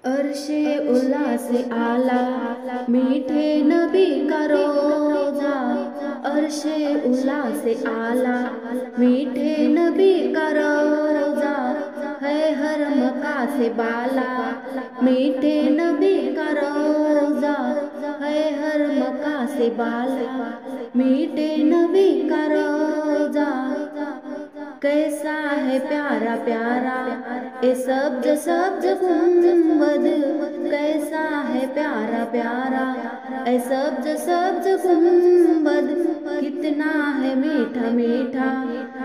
عرشِ اولیٰ سے اعلیٰ میٹھے نبی کا روضہ، عرشِ اولیٰ سے اعلیٰ میٹھے نبی کا روضہ، ہے ہر مقام سے بالا میٹھے نبی کا روضہ، ہے ہر مقام سے بالا میٹھے نبی کا روضہ۔ کیسا ہے پیارا پیارا اے سبز سبز گنبد، کیسا ہے پیارا پیارا اے سبز سبز گنبد، کتنا ہے میٹھا میٹھا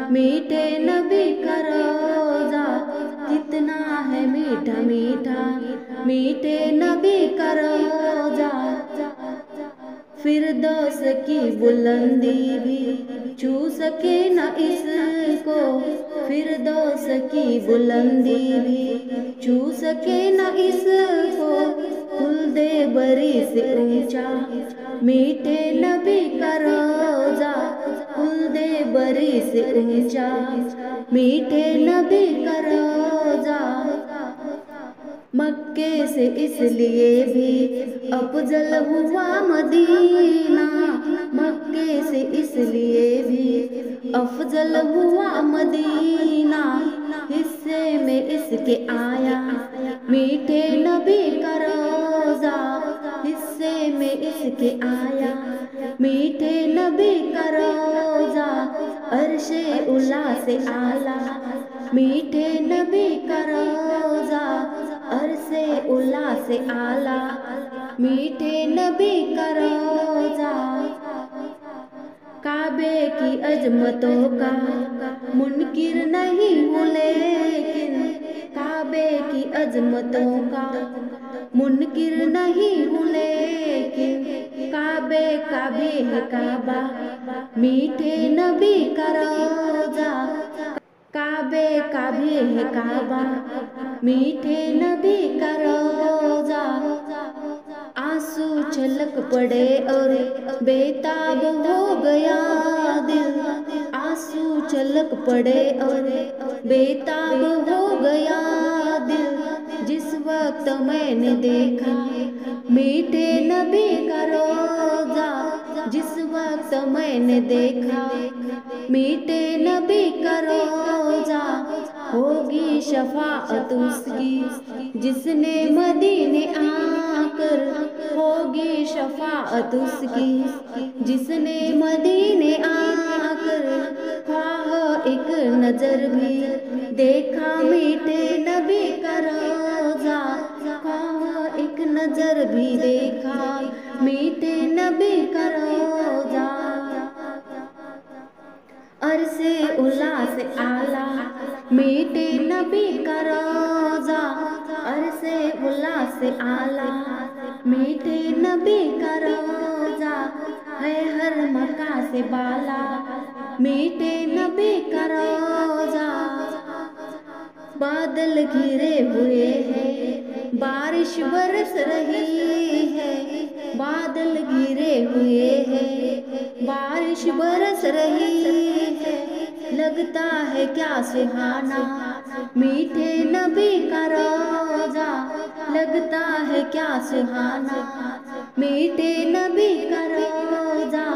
میٹھے نبی کا روضہ، کتنا ہے میٹھا میٹھا میٹھے نبی کا روضہ۔ فردوس کی بلندی بھی چھو سکے نہ اس کو، فردوس کی بلندی بھی چھو سکے نہ اس کو، خلد بری سے اونچا میٹھے نبی کا روضہ، خلد بری سے اونچا میٹھے نبی کا روضہ۔ مکے سے اس لیے بھی افضل ہوا مدینہ، مکے سے اس لیے بھی افضل ہوا مدینہ، حصے میں اس کے آیا میٹھے نبی کا روضہ، حصے میں اس کے آیا میٹھے نبی کا روضہ، عرشِ اولیٰ سے اعلیٰ میٹھے نبی کا روضہ، عرشِ اولیٰ سے اعلیٰ میٹھے نبی کا روضہ۔ کعبے کی عظمتوں کا منکر نہیں ہوں لیکن، کعبے کی عظمتوں کا منکر نہیں ہوں لیکن، کعبے کا بھی ہے کعبہ میٹھے نبی کا روضہ، کعبے کا بھی ہے کعبہ میٹھے نبی کا روضہ۔ آنسو چھلک پڑے اور بے تاب ہو گیا دل، آنسو چھلک پڑے اور بے تاب ہو گیا دل، جس وقت میں نے دیکھا میٹھے نبی کا روضہ، جس وقت میں نے دیکھا میٹھے نبی کا روضہ۔ ہوگی شفاعت اس کی جس نے مدینے آ کر، ہوگی شفاعت اس کی جس نے مدینے آ کر، خواہ ایک نظر بھی دیکھا میٹھے نبی کا روضہ، خواہ ایک نظر بھی دیکھا میٹھے نبی کا روضہ۔ عرشِ اولیٰ سے اعلیٰ میٹھے نبی کا روضہ، عرشِ اولیٰ سے اعلیٰ میٹھے نبی کا روضہ، ہے ہر مقام سے بالا میٹھے نبی کا روضہ۔ بادل گھرے ہوئے ہیں بارش برس رہی ہے، بادل گھرے ہوئے ہیں بارش برس رہی ہے، لگتا ہے کیا سہانا میٹھے نبی کا روضہ، لگتا ہے کیا سہانا میٹھے نبی کا روضہ۔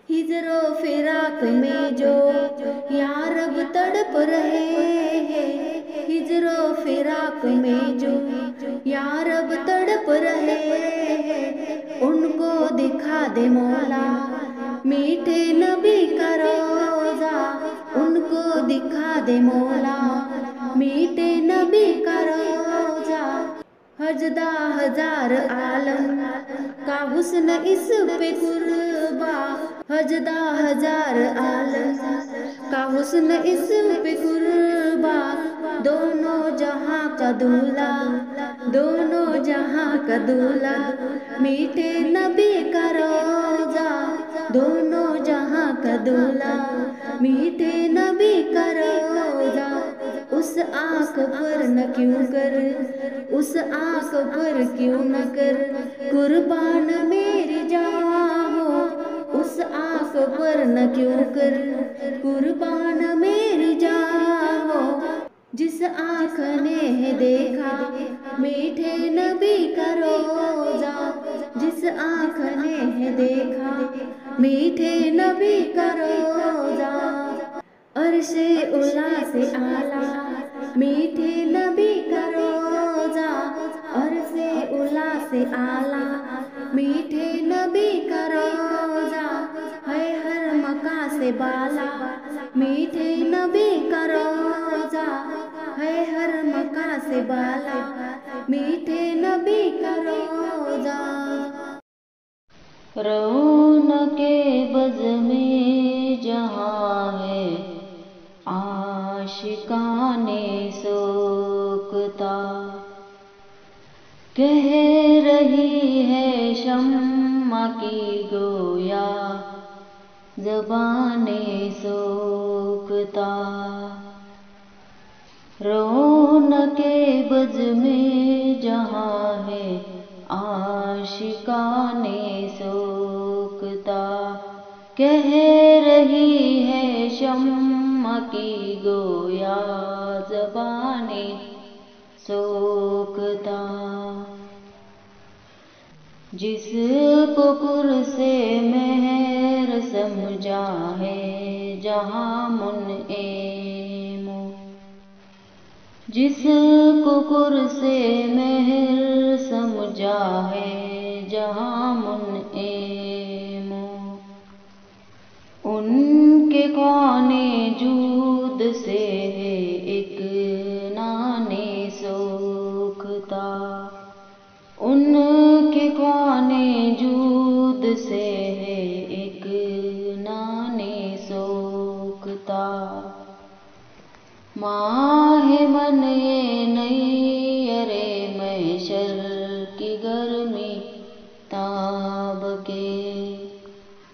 ہجر و فراق میں جو یارب تڑپ رہے ہیں، ہجر و فراق میں جو یارب تڑپ رہے ہیں، ان کو دکھا دے مولا میٹھے نبی کا روضہ، ان کو دکھا دے مولا میٹھے نبی کا روضہ۔ ہجدہ ہزار عالم کا حسن اس پہ قربا، ہجدہ ہزار عالم کا حسن اس پہ قربا، دونوں جہاں کا دولہا دونوں جہاں کا دولہا میٹھے نبی کا روضہ، دونوں جہاں کا دولہا میٹھے نبی کا روضہ۔ اس آنکھ پر نہ کیوں کر، اس آنکھ پر کیوں نہ کر قربان میری جان ہو، اس آنکھ پر نہ کیوں کر قربان میری جان ہو۔ جس آنکھ نے دیکھا میٹھے نبی کا روزہ، جس آنکھ نے دیکھا میٹھے نبی کا روزہ، عرش اولا سے اعلیٰ میٹھے نبی کا روزہ، عرش اولا سے اعلیٰ میٹھے نبی کا روزہ، ہے ہر مکاں سے بالا میٹھے نبی کا روزہ، ہے ہر مکاں سے بالا میٹھے نبی کا روزہ۔ رونق بز میں جہاں ہے عاشقان سوکتا، کہہ رہی ہے شمع کی گویا زبان سوکتا، رونق بز میں جہاں ہے عاشقان سوکتا، کہہ رہی ہے شمع کی گویا زبان سوکتا، جس کو قرص مہر سمجھا ہے جہاں منعم، جس کو قرص مہر سمجھا ہے جہاں منعم، ان کے کون جود سے ہے ایک نان سوکھتا، ان کے کون جود سے ہے ایک نان سوکھتا، ماہ من یہ نیر محشر کی گرمی تاب کے،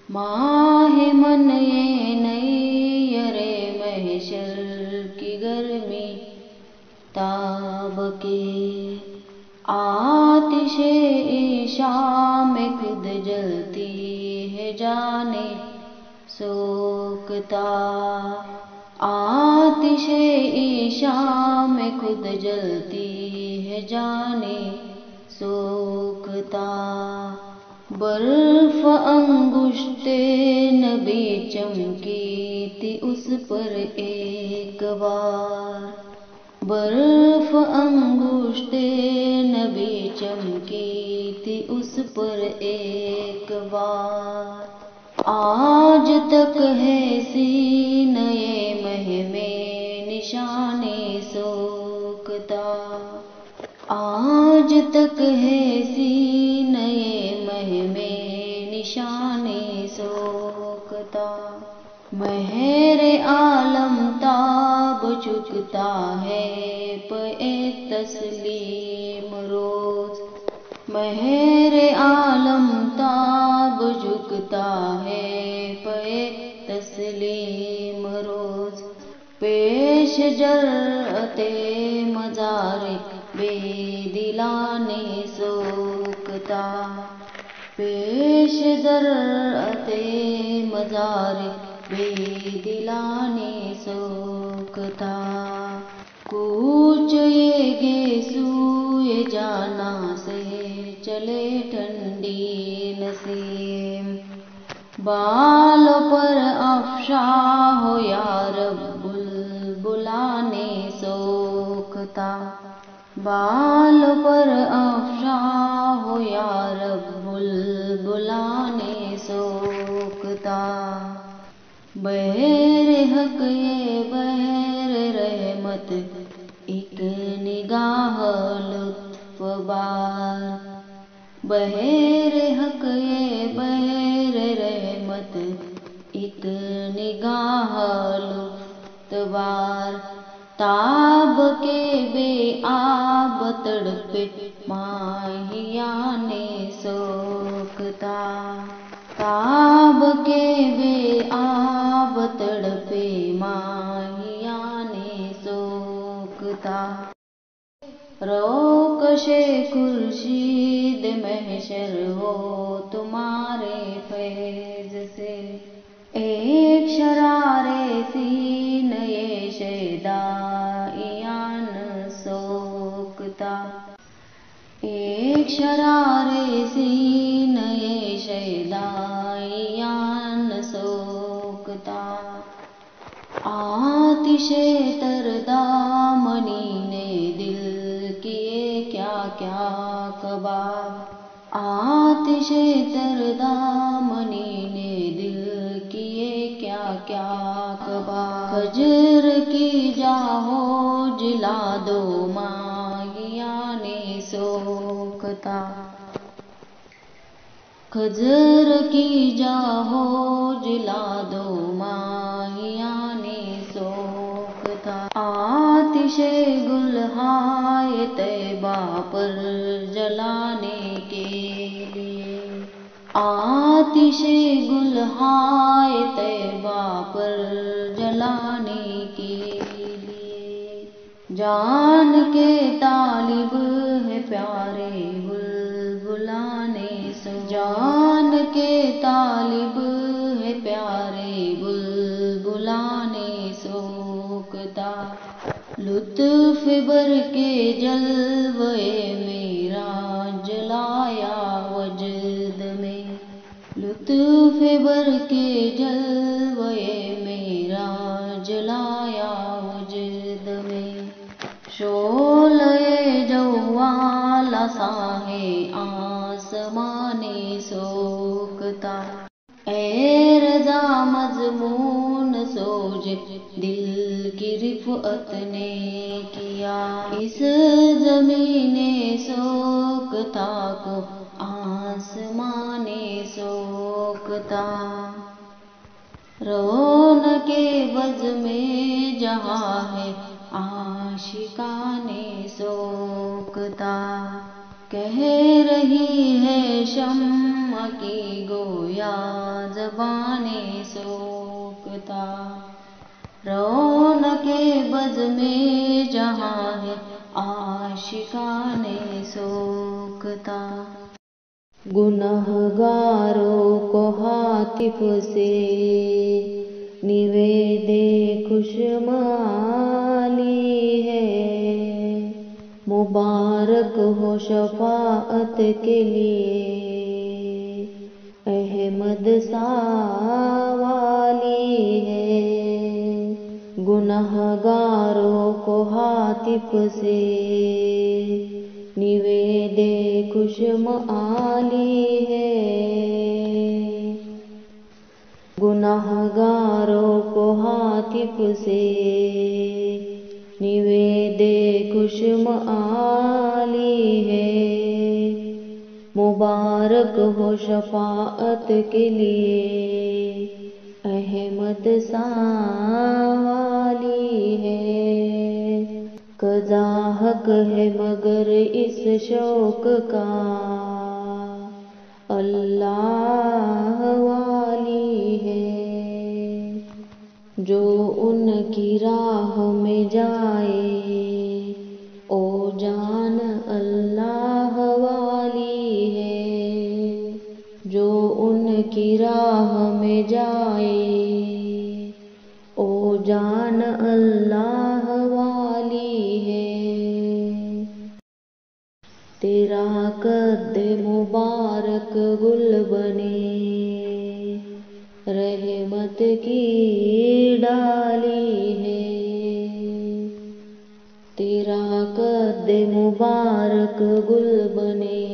ماہ من یہ نیر محشر کی گرمی تاب کے، آتش عشاء میں خود جلتی ہے جان سوکھتا، آتش عشاء میں خود جلتی ہے جان سوکھتا، برف انگشت نبی چمکی تھی اس پر ایک بار، برف انگشت نبی چمکی تھی اس پر ایک بار، آج تک ہے سینہ مہ میں نشان سوکھتا، آج تک ہے سینہ مہ میں نشان سوکھتا، مہر عالم تاب چکتا ہے پہ تسلیم روز، مہر عالم تاب جھکتا ہے پہ تسلیم روز، پیش جرأت مزار بے دلان سوکھتا، پیش جرأت مزار بے دلان سوکھتا، کوچ یہ گے سوئے جانا سے چلے ٹھنڈی نسیم، بالوں پر افشاں ہو یا رب بلبلان سوکھتا، بالوں پر افشاں ہو یا رب بلبلان سوکھتا، بحر حق یہ بحر رحمت ایک نگاہ لطف بار، بحر حق یہ بحر رحمت ایک نگاہ لطف بار، تاب کے بے آب تڑپے ماہیان سوکھتا، تاب کے بے آب تڑپے ماہیان سوکھتا، روکش خورشید محشر ہو تمہارے فیض سے، ایک شرار سینہ شیدائیان ایک شرارے سینہ شیدائیان سوکتا، آتش تر دامنی نے دل کیے کیا کیا کباب، آتش تر دامنی نے دل کیے کیا کیا کباب، خجر کی جاہو جلا دو ماہیان سوکھتا، خضر کی جاہو جلا دو ماہیان سوکھتا، آتش گلہائے طیبہ پر جلانے کے لیے، آتش گلہائے طیبہ پر جلانے کے لیے، جان کے طالب ہے پیارے بلبلان جان کے طالب ہے پیارے بلبلان سوکھتا، لطف بر کے جلوے میرا جلایا وجد میں، لطف بر کے جلوے میرا جلایا وجد میں، شعلۂ جوال ساہے آسمان سوکھتا، اے رضا مضمون سوج دل کی رفعت نے کیا، اس زمین سوکھتا کو آسمان سوکھتا، رونق بز میں جہاں ہے عاشقان سوکھتا، کہہ رہی ہے شمع کی گویا زبان سوکھتا، رونق بز میں جہاں ہے عاشقان سوکھتا، گنہگاروں کو ہاتف سے نویدے خوشمالی ہے، مبارک ہو شفاعت کے لیے احمد سا والی ہے، گنہگاروں کو ہاتف سے نویدے خوشمالی ہے، گنہگاروں کو ہاتف سے نویدے خوشمالی ہے، مبارک ہو شفاعت کے لیے احمد سا والی ہے، قضا حق ہے مگر اس شوق کا اللہ والی ہے، جو ان کی راہ میں جائے او جان اللہ والی ہے، جو ان کی راہ میں جائے او جان اللہ والی ہے، تیرا قد مبارک گل بنے رحمت کی ڈالی ہے، تیرا قد مبارک گل بنے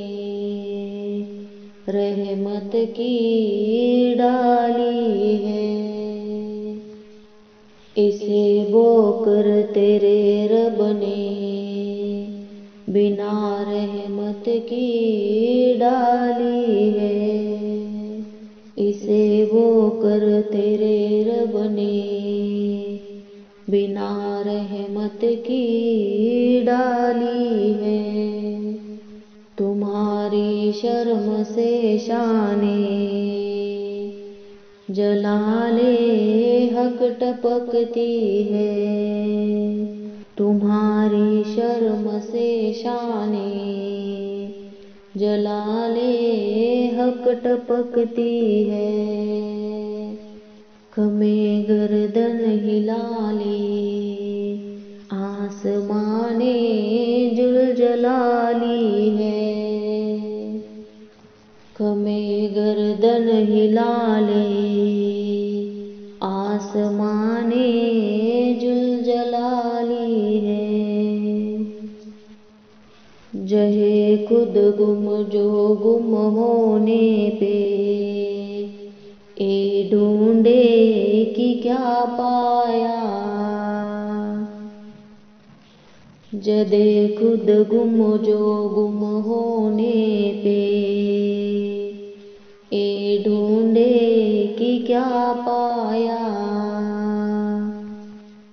رحمت کی ڈالی ہے، اسے بو کر تیرے رب نے بنا رحمت کی ڈالی ہے، اسے بو کر تیرے رب نے بنا رحمت کی ڈالی ہے، تمہاری شرم سے شان جلال حق ٹپکتی ہے، تمہاری شرم سے شان جلال حق ٹپکتی ہے، خمِ گردن ہلا لے آسمان ذوالجلالی ہے، گردن ہلا لے آسمان ذوالجلالی ہے، جہے خود گم جو گم ہونے پہ اے ڈھونڈے کہ کیا پایا، جدے خود گم جو گم ہونے پہ اے ڈھونڈے کہ کیا پایا،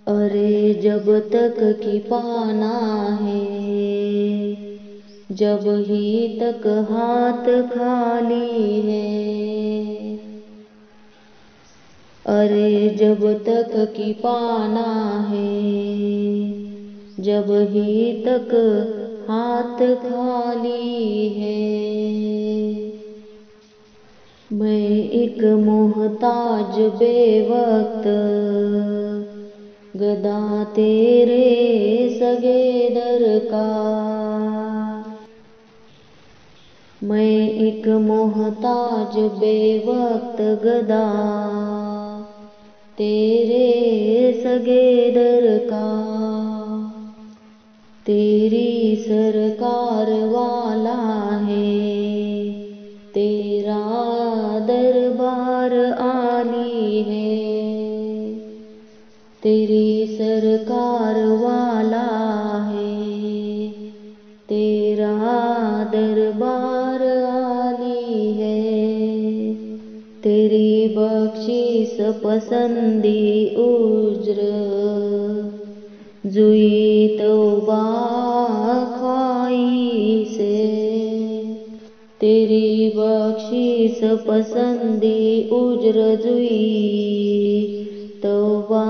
ارے جب تک کہ پانا ہے، جب ہی تک ہاتھ خالی ہے، ارے جب تک کہ پانا ہے، جب ہی تک ہاتھ خالی ہے، میں ایک محتاج بے وقت گدا تیرے سگے در کا، میں ایک محتاج بے وقت گدا تیرے سگے در کا، تیری سرکار والا ہے، تیرا دربار عالی ہے، تیری سرکار والا ہے، تیرا دربار عالی ہے، تیری بخشش پسندی اجر جوئی توبہ خواہی سے، تیری بخشش پسندی اجر جوئی توبہ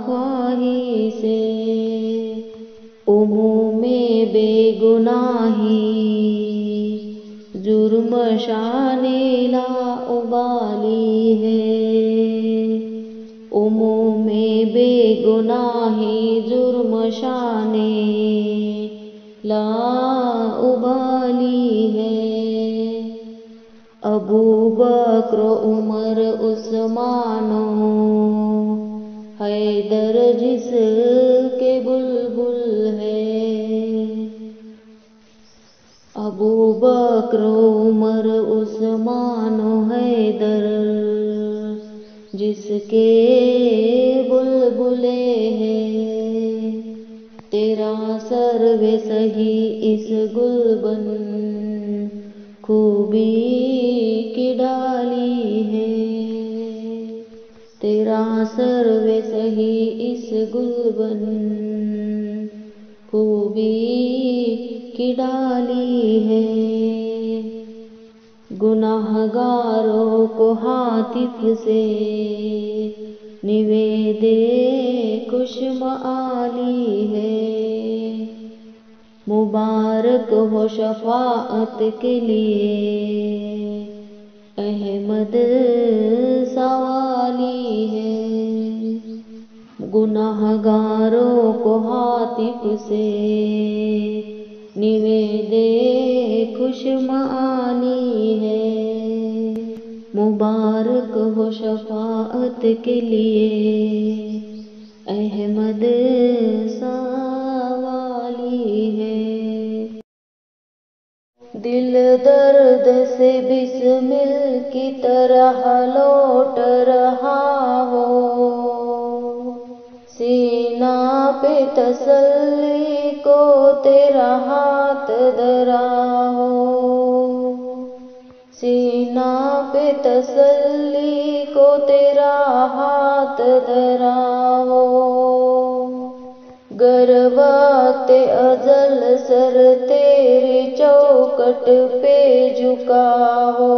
خواہی سے، عموم بے گناہی جرم شان لا ابالی ہے، عموم بے گناہی جرم شان لا ابالی ہے، ابو بکر عمر عثمان حیدر جس کے بلبل ہے، ابو بکر عمر عثمان حیدر جس کے بلبلے ہیں، تیرا سرو سہی اس گلبن خوبی کی ڈالی ہے، تیرا سرو سہی اس گلبن خوبی کی ڈالی ہے، گناہ گاروں کو ہاتف سے نوید خوش معالی ہے، مبارک ہو شفاعت کے لیے احمد سوالی ہے، گناہ گاروں کو ہاتف سے نوید خوش معانی ہے، مبارک ہو شفاعت کے لیے احمد سوالی ہے، دل درد سے بسمل کی طرح لوٹ رہا ہو، سینہ پہ تسلی کو تیرا ہاتھ دھرا ہو، سینہ پہ تسلی کو تیرا ہاتھ دھرا ہو، گر وقت ازل سر تیری چوکٹ پہ جھکا ہو،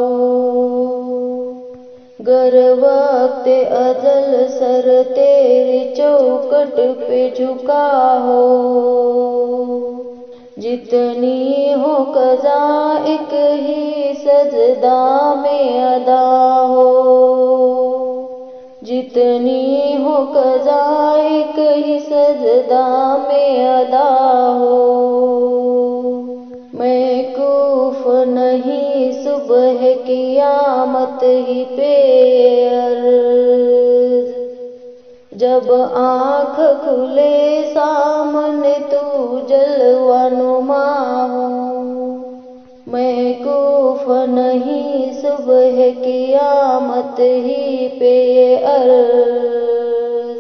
گر وقت ازل سر تیری چوکٹ پہ جھکا ہو، جتنی ہو قضا ایک ہی سجدہ میں ادا ہو، جتنی ہو قضا ایک ہی سجدہ میں ادا ہو، موقوف نہیں صبح قیامت قیامت ہی پہ عرض، جب آنکھ کھلے سامنے تو جلوہ نما ہو، موقوف نہیں صبح قیامت ہی پہ عرض،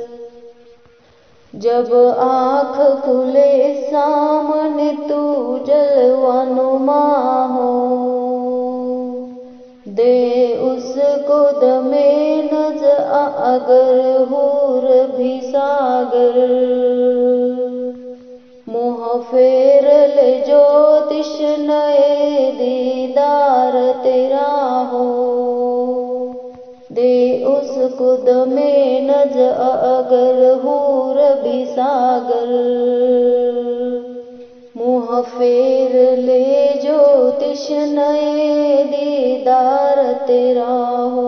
جب آنکھ کھلے سامنے تو جلوہ نما ہو، دے اس کو دم نزع اگر حور بھی ساگر، منہ پھیر لے جو تشنہ دیدار تیرا ہو، دے اس کو دم نزع اگر حور بھی ساگر، منہ پھیر لے جو تشنہ دیدار تیرا ہو،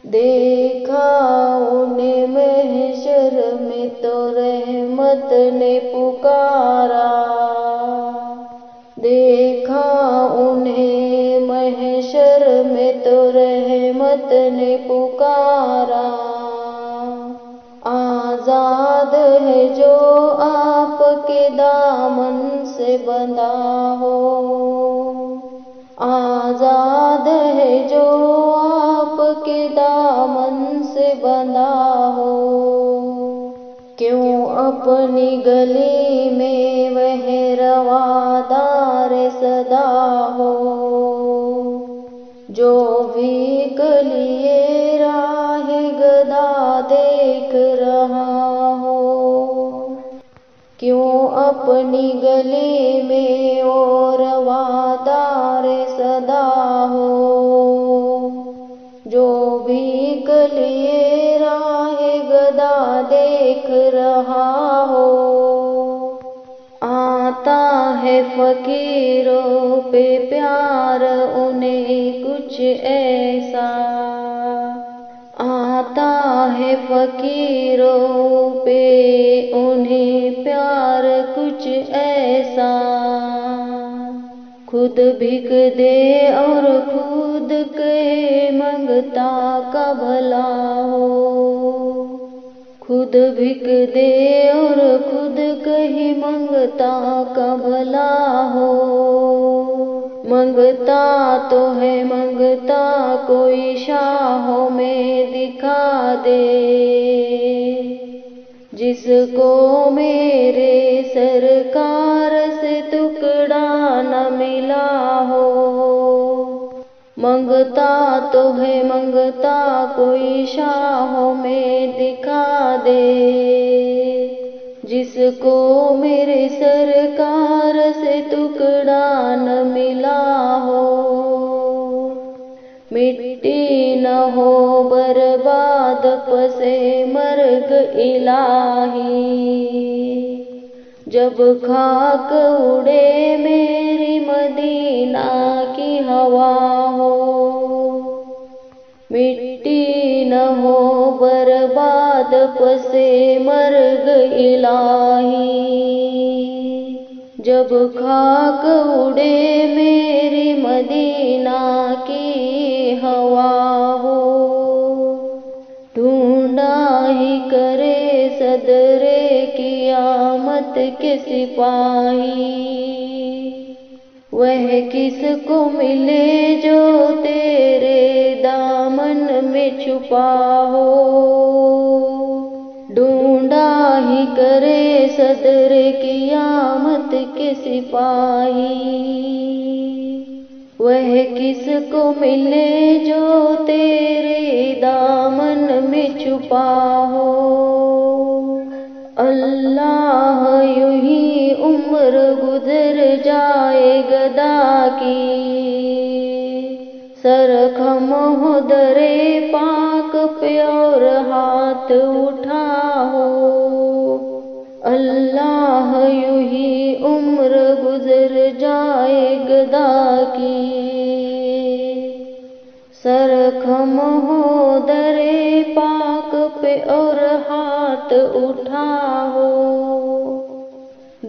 دیکھا انہیں محشر میں تو رحمت نے پکارا، دیکھا انہیں محشر میں تو رحمت نے پکارا، آزاد ہے جو آپ کے دامن سے بندھا ہو، آزاد ہے جو آپ کے دامن سے بندھا ہو، کیوں اپنی گلی میں وہ روادار صدا ہو، جو بھیک لیے راہ گدا دیکھ رہا ہو، کیوں اپنی گلی میں وہ روادار صدا ہو، جو بھیک لیے راہ گدا دیکھ رہا ہو، آتا ہے فقیروں پہ پیار انہیں کچھ ایسا، آتا ہے فقیروں پہ انہیں پیار کچھ ایسا، خود بھیک دے اور خود کہے منگتا کا بھلا ہو، خود بھیک دے اور خود کہے منگتا کا بھلا ہو، منگتا تو ہے منگتا کوئی شاہوں میں دکھا دے، جس کو میرے سرکار سے ٹکڑا نہ ملا ہو، منگتا تو ہے منگتا کوئی شاہوں میں دکھا دے، جس کو میرے سرکار سے ٹکڑا نہ ملا ہو، مٹی نہ ہو برباد پسے مرگ الہی، جب خاک اڑے میری مدینہ کی ہوا ہو، مٹی نہ ہو برباد پسے مرگ الہی، جب خاک اڑے میری مدینہ کی ہوا ہو، ڈھونڈا ہی کرے صدر قیامت کے سپاہی، وہ کس کو ملے جو تیرے دامن میں چھپا ہو، ڈھونڈا ہی کرے صدر قیامت کے سپاہی، وہ کس کو ملے جو تیرے دامن میں چھپا ہو، اللہ یوں ہی عمر گزر جائے گدا کی، سر خم ہو در پاک پہ اور ہاتھ اٹھا ہو، اللہ یوں ہی عمر گزر جائے گدا کی، سر خم ہو در پاک پہ اور ہاتھ اٹھا ہو،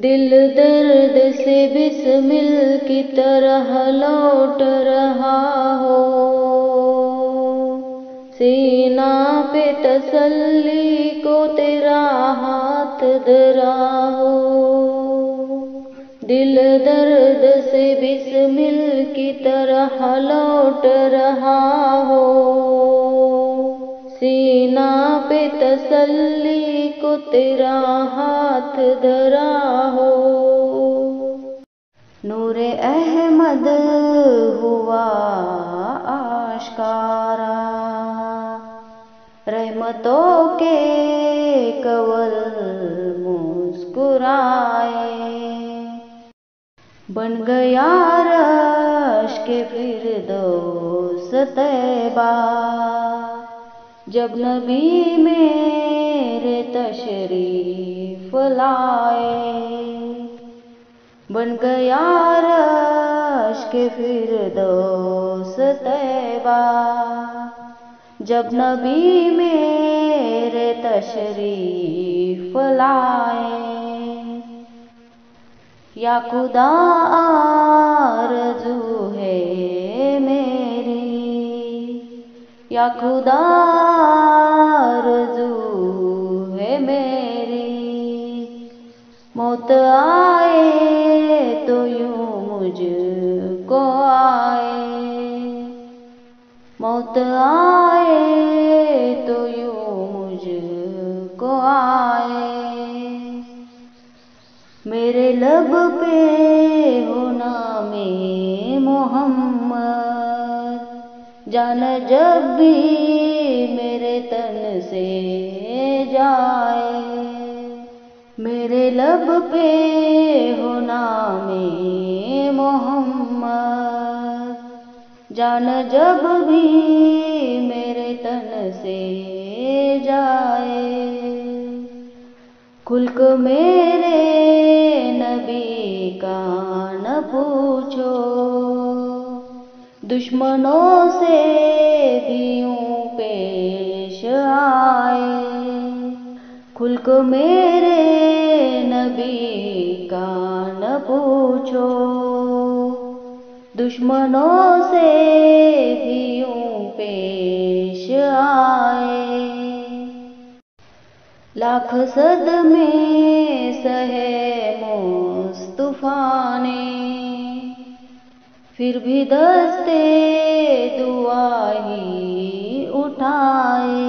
دل درد سے بسمل کی طرح لوٹ رہا ہو، سینہ پہ تسلی کو تیرا ہاتھ دھرا ہو، دل درد سے بسمل کی طرح لوٹ رہا ہو، سینہ پہ تسلی کو تیرا ہاتھ دھرا ہو۔ نور احمد ہوا آشکارا، رحمتوں کے کنول مسکرائے، بن گیا عرش کے فردوس طیبہ، جب نبی میرے تشریف لائے، بن گیا عرش کے فردوس طیبہ، جب نبی میرے تشریف لائے۔ یا خدا آرزو ہے میری، یا خدا آرزو ہے میری، موت آئے تو یوں مجھ کو آئے، موت آئے تو یوں مجھ کو آئے، میرے لب پہ ہو نام محمد، جان جب بھی میرے تن سے جائے، میرے لب پہ ہو نام محمد، جان جب بھی میرے تن سے جائے، خلق میرے نبی کا نہ پوچھو، دشمنوں سے بھی یوں پیش آئے، خلق میرے نبی کا نہ پوچھو، دشمنوں سے بھی یوں پیش آئے، لاکھ صدمے سہے مصطفیٰ نے، پھر بھی دستے دعا ہی اٹھائے،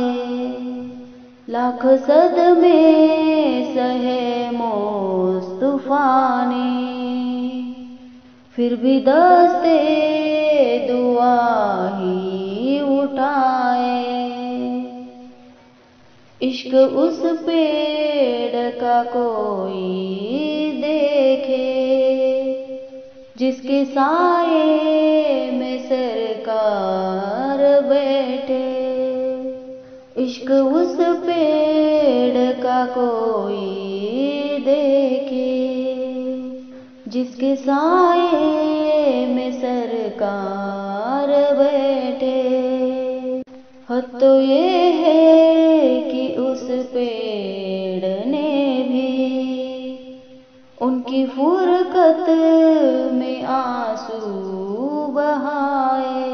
لاکھ صدمے سہے مصطفیٰ نے، پھر بھی دستے دعا ہی اٹھائے، عشق اس پیڑ کا کوئی دیکھے، جس کے سائے میں سرکار بیٹھے، عشق اس پیڑ کا کوئی دیکھے، جس کے سائے میں سرکار بیٹھے، حد تو یہ ہے کہ اس پیڑ نے بھی ان کی فرقت میں آنسو بہائے،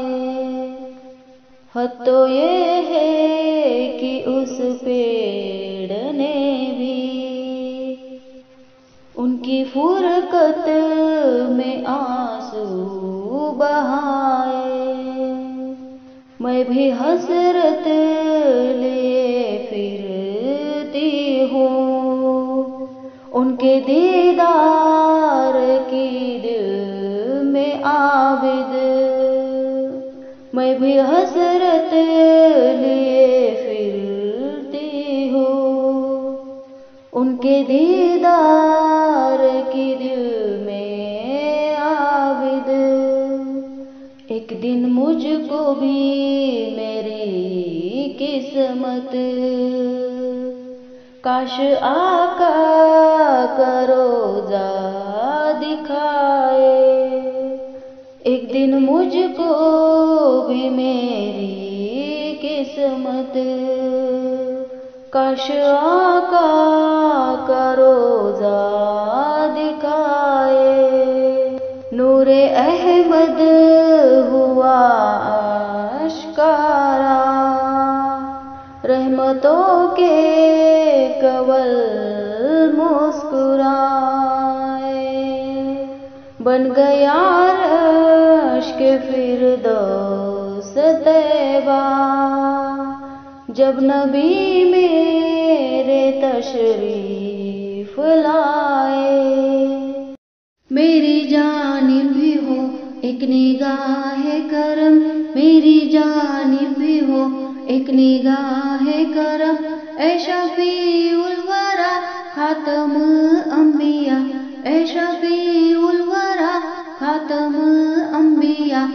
حد تو یہ ہے کہ اس پیڑ نے بھی ان کی فرقت میں آنسو بہائے، میں بھی حسرت لیے پھرتی ہوں ان کے دیدار کی دل میں عابد، میں بھی حسرت لیے پھرتی ہوں ان کے دیدار کی دل میں عابد، ایک دن مجھ کو بھی میری قسمت کاش آقا کا روضہ دکھائے، ایک دن مجھ کو بھی میری قسمت کاش آقا کا روضہ نور احمد ہوا آشکارا، رحمتوں کے کنول مسکرائے، بن گیا عرش کے فردوس طیبہ، جب نبی میرے تشریف لائے۔ میری جانب بھی ہو ایک نگاہ کرم، میری جانب بھی ہو ایک نگاہ کرم، اے شفیع الورا خاتم الانبیاء، اے شفیع الورا خاتم الانبیاء،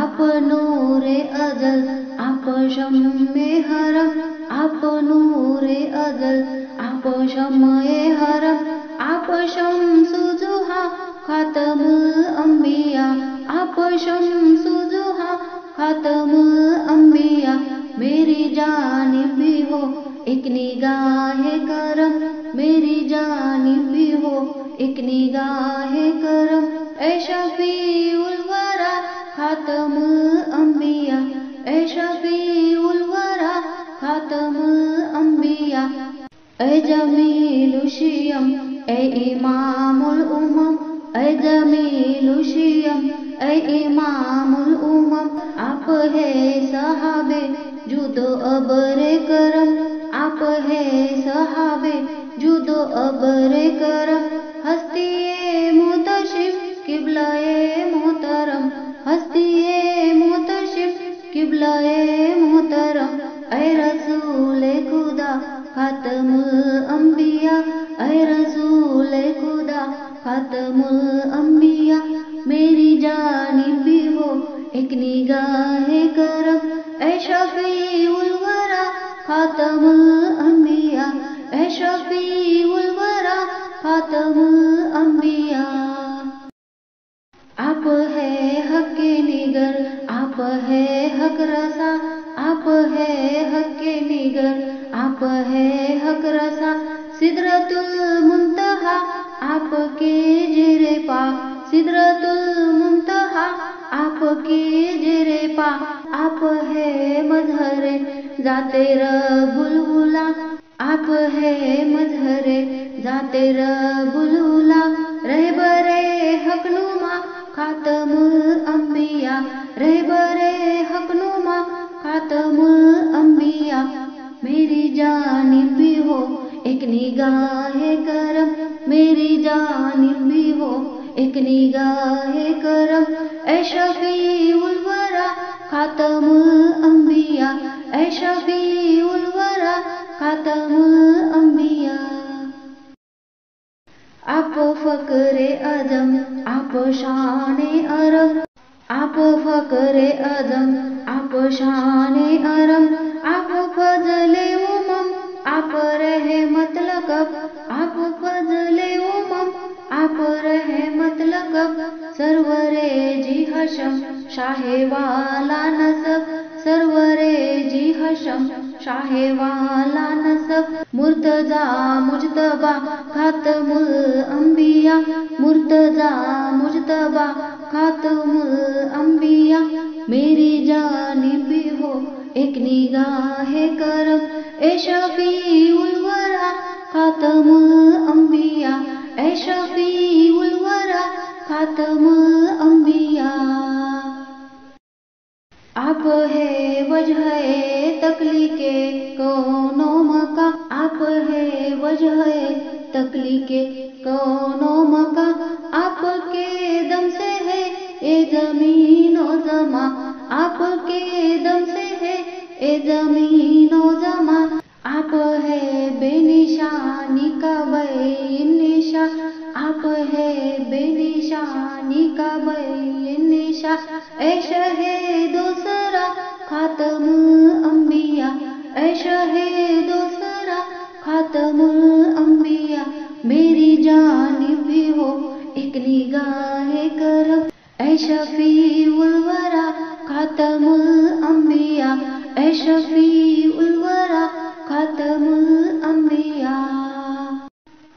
آپ نور ازل آپ شمع حرم، آپ نور ازل آپ شمع حرم، آپ شمس ضحیٰ خاتم الانبیاء، آپ شمس ضحیٰ خاتم الانبیاء، میری جانب بھی ہو ایک نگاہ کرم، میری جانب بھی ہو ایک نگاہ کرم، اے شفیع الورا خاتم الانبیاء، اے شفیع الورا خاتم الانبیاء، اے جمیل الشیم اے امام الامم، اے جمیل الشیم اے امام الامم، آپ ہے صاحب جود و ابر کرم، آپ ہے صاحب جود و ابر کرم، ہستی محتشم قبلہ محترم، ہستی محتشم قبلہ محترم، اے رسول خدا خاتم الانبیاء، اے رسول خدا خاتم الانبیاء، میری جانب بھی ہو ایک نگاہ کرم، اے شفیع الورا خاتم الانبیاء، اے شفیع الورا خاتم الانبیاء، آپ ہے حق نگر آپ ہے حق رسا، آپ ہے حق نگر آپ ہے حق رسا، سدرۃ المنتہا آپ کے زیر پا، سدرۃ المنتہا آپ کے زیر پا، آپ ہے مظہر ذات رب العلا، آپ ہے مظہر ذات رب العلا، رہبر حق نما خاتم الانبیاء، رہبر حق نما خاتم الانبیاء، میری جانب بھی ہو ایک نگاہ کرم، میری جانب بھی ہو ایک نگاہ کرم، اے شفیع الورا خاتم الانبیاء، اے شفیع الورا خاتم الانبیاء، آپ فخر اعظم آپ شان عرب، آپ فخر اعظم آپ شان عرب، آپ فضل امم آپ رحمت لقب، آپ فضل امم آپ رحمت لقب، سرور جی حشم شاہ والا نسب، سرور جی حشم شاہ والا نسب، مرتضی مجتبی خاتم الانبیاء، مرتضی مجتبی خاتم الانبیاء، میری جانب بھی ہو ایک نگاہ کرم، اے شفیع الورا خاتم الانبیاء، اے شفیع الورا خاتم الانبیاء، آپ ہے وجہ تخلیق کون و مکان، آپ ہے وجہ تخلیق کون و مکان، آپ کے دم سے ہے اے زمین و زمان، آپ کے دم سے ہے اے زمین و زمان، آپ ہے بے نشانی کا بے نشان، آپ ہے بے نشانی کا بے نشان، اے شہید و سرا خاتم الانبیاء، اے شہید و سرا خاتم الانبیاء، میری جانب بھی ہو ایک نگاہ کرم، اے شفیع الورا خاتم الانبیاء، اے شفیع الورا خاتم الانبیاء،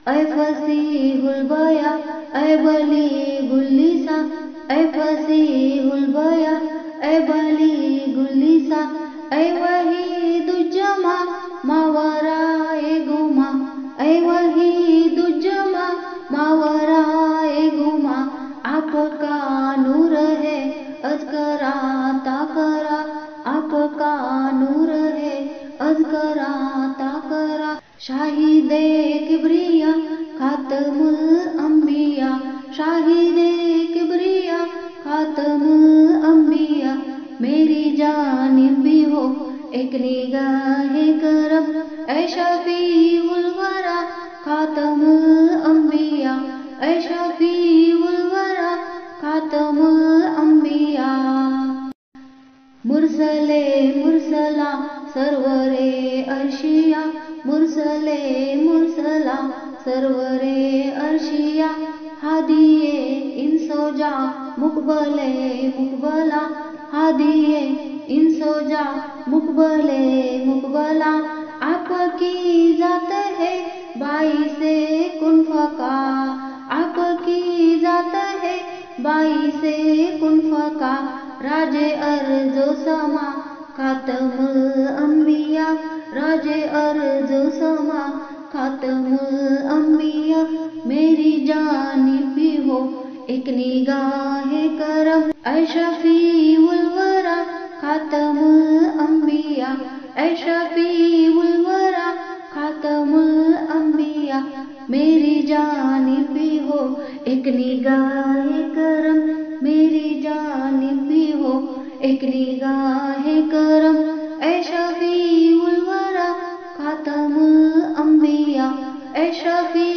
اے فصیح البیاں اے بلیغ اللسان، اے فصیح البیاں اے بلیغ اللسان اے وحید الجمع ماورائے گما اے وحید الجمع ماورائے گما آپ کا نور ہے اذکرا تاکرا آپ کا نور ہے اذکرا تاکرا شاہد کبریا خاتم الانبیاء شاہد کبریا خاتم الانبیاء میری جانب بھی ہو ایک نگاہ کرم اے شفیع الورا خاتم الانبیاء اے شفیع الورا خاتم الانبیاء مرسل مرسلا سرور عرشیا مرسل مرسلا سرور عرشیا ہادی انس و جا مقبل مقبلا ہادی انس و جا مقبل مقبلا آپ کی ذات ہے باعث کن فکا آپ کی ذات ہے باعث کن فکا راج ارض و سما خاتم الانبیاء راج ارض و سما خاتم الانبیاء میری جانب بھی ہو ایک نگاہ کرم اے شفیع الورا خاتم الانبیاء اے شفیع الورا خاتم الانبیاء میری جانب بھی ہو ایک نگاہ کرم میری جانب بھی ہو ایک نگاہ کرم اے شفیع الورا خاتم الانبیاء اے شفیع